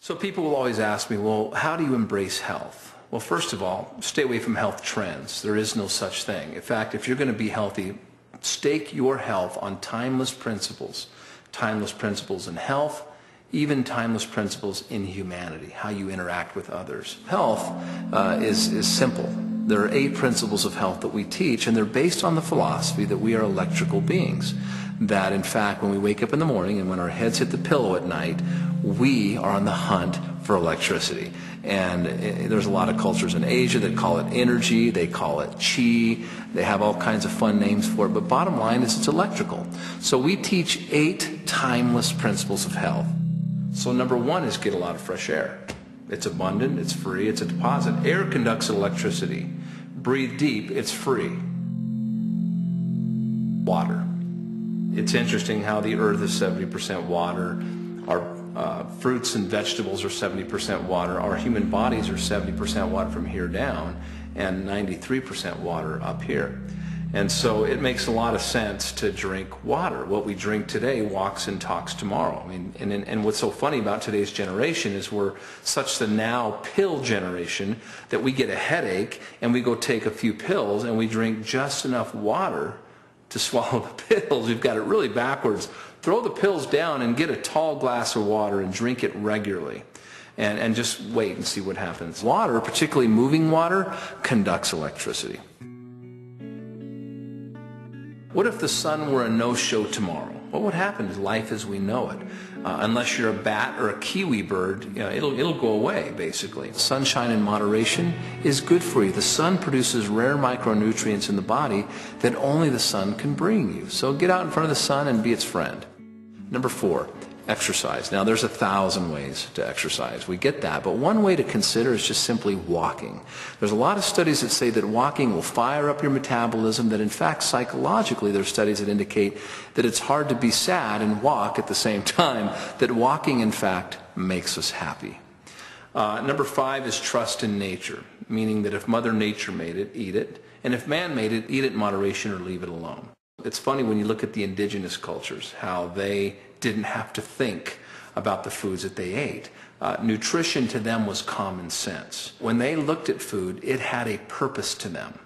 So people will always ask me, well, how do you embrace health? Well, first of all, stay away from health trends. There is no such thing. In fact, if you're going to be healthy, stake your health on timeless principles in health, even timeless principles in humanity, how you interact with others. Health is simple. There are 8 principles of health that we teach, and they're based on the philosophy that we are electrical beings. That, in fact, when we wake up in the morning and when our heads hit the pillow at night, we are on the hunt for electricity. And there's a lot of cultures in Asia that call it energy, they call it chi, they have all kinds of fun names for it, but bottom line is it's electrical. So we teach 8 timeless principles of health. So number 1 is get a lot of fresh air. It's abundant, it's free, it's a deposit. Air conducts electricity. Breathe deep, it's free. Water. It's interesting how the earth is 70% water. Our fruits and vegetables are 70% water. Our human bodies are 70% water from here down and 93% water up here. And so it makes a lot of sense to drink water. What we drink today walks and talks tomorrow. I mean, and what's so funny about today's generation is we're such the now pill generation that we get a headache and we go take a few pills and we drink just enough water to swallow the pills. We've got it really backwards. Throw the pills down and get a tall glass of water and drink it regularly. And just wait and see what happens. Water, particularly moving water, conducts electricity. What if the sun were a no-show tomorrow? What would happen to life as we know it? Unless you're a bat or a kiwi bird, you know, it'll go away, basically. Sunshine in moderation is good for you. The sun produces rare micronutrients in the body that only the sun can bring you. So get out in front of the sun and be its friend. Number 4, exercise. Now, there's 1,000 ways to exercise. We get that, but one way to consider is just simply walking. There's a lot of studies that say that walking will fire up your metabolism, that in fact, psychologically, there's studies that indicate that it's hard to be sad and walk at the same time, that walking, in fact, makes us happy. Number 5 is trust in nature, meaning that if Mother Nature made it, eat it, and if man made it, eat it in moderation or leave it alone. It's funny when you look at the indigenous cultures, how they didn't have to think about the foods that they ate. Nutrition to them was common sense. When they looked at food, it had a purpose to them.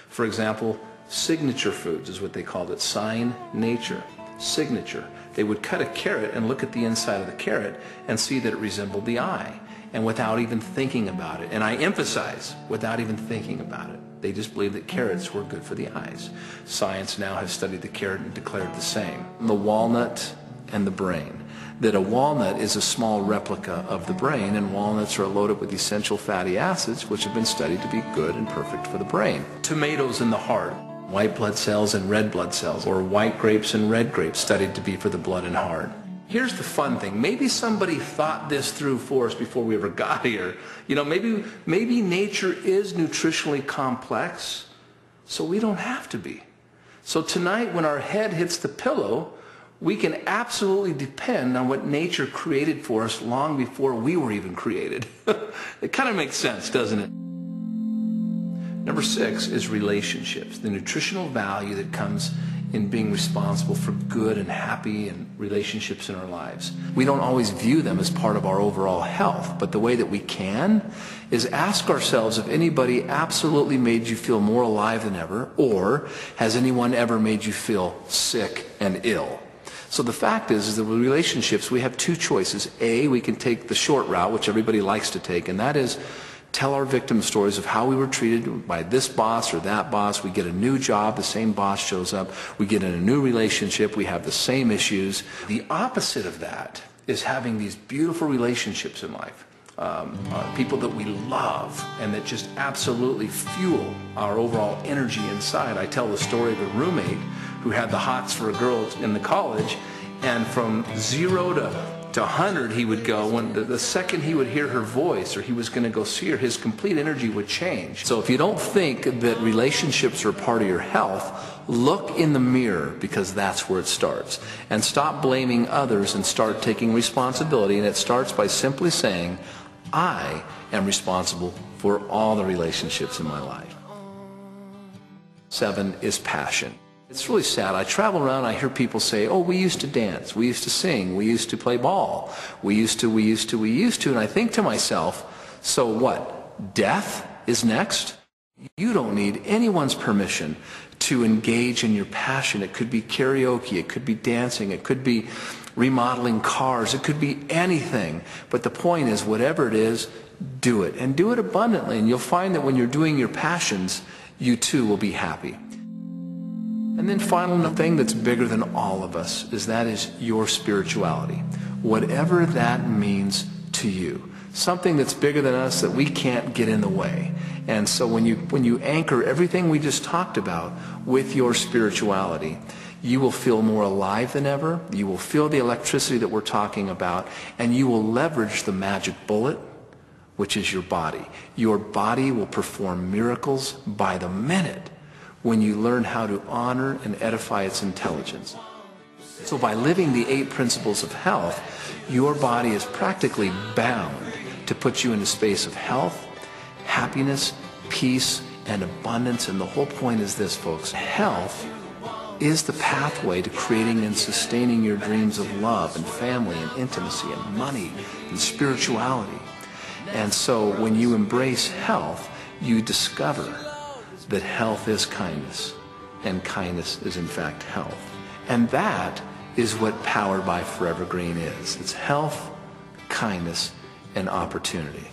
For example, signature foods is what they called it, sign nature, signature. They would cut a carrot and look at the inside of the carrot and see that it resembled the eye, and without even thinking about it. And I emphasize, without even thinking about it. They just believed that carrots were good for the eyes. Science now has studied the carrot and declared the same. The walnut and the brain. That a walnut is a small replica of the brain, and walnuts are loaded with essential fatty acids which have been studied to be good and perfect for the brain. Tomatoes in the heart. White blood cells and red blood cells, or white grapes and red grapes, studied to be for the blood and heart. Here's the fun thing. Maybe somebody thought this through for us before we ever got here. You know, maybe nature is nutritionally complex, so we don't have to be. So tonight, when our head hits the pillow, we can absolutely depend on what nature created for us long before we were even created. It kind of makes sense, doesn't it? Number 6 is relationships, the nutritional value that comes in being responsible for good and happy and relationships in our lives. We don't always view them as part of our overall health, but the way that we can is ask ourselves if anybody absolutely made you feel more alive than ever, or has anyone ever made you feel sick and ill? So the fact is that with relationships, we have 2 choices. A, we can take the short route, which everybody likes to take, and that is tell our victim stories of how we were treated by this boss or that boss. We get a new job, the same boss shows up. We get in a new relationship, we have the same issues. The opposite of that is having these beautiful relationships in life. People that we love and that just absolutely fuel our overall energy inside. I tell the story of a roommate who had the hots for a girl in the college, and from 0 to 100 he would go. When the second he would hear her voice or he was going to go see her, his complete energy would change. So if you don't think that relationships are part of your health, look in the mirror, because that's where it starts. And stop blaming others and start taking responsibility. And it starts by simply saying, I am responsible for all the relationships in my life. 7 is passion. It's really sad. I travel around, I hear people say, oh, we used to dance, we used to sing, we used to play ball, we used to, and I think to myself, so what, death is next? You don't need anyone's permission to engage in your passion. It could be karaoke, it could be dancing, it could be remodeling cars, it could be anything. But the point is, whatever it is, do it. And do it abundantly. And you'll find that when you're doing your passions, you too will be happy. And then final thing that's bigger than all of us is your spirituality. Whatever that means to you. Something that's bigger than us that we can't get in the way. And so when you anchor everything we just talked about with your spirituality, you will feel more alive than ever. You will feel the electricity that we're talking about, and you will leverage the magic bullet, which is your body. Your body will perform miracles by the minute when you learn how to honor and edify its intelligence. So by living the 8 principles of health, your body is practically bound to put you in a space of health, happiness, peace, and abundance. And the whole point is this, folks. Health is the pathway to creating and sustaining your dreams of love and family and intimacy and money and spirituality. And so when you embrace health, you discover that health is kindness, and kindness is in fact health. And that is what Powered by ForeverGreen is. It's health, kindness, and opportunity.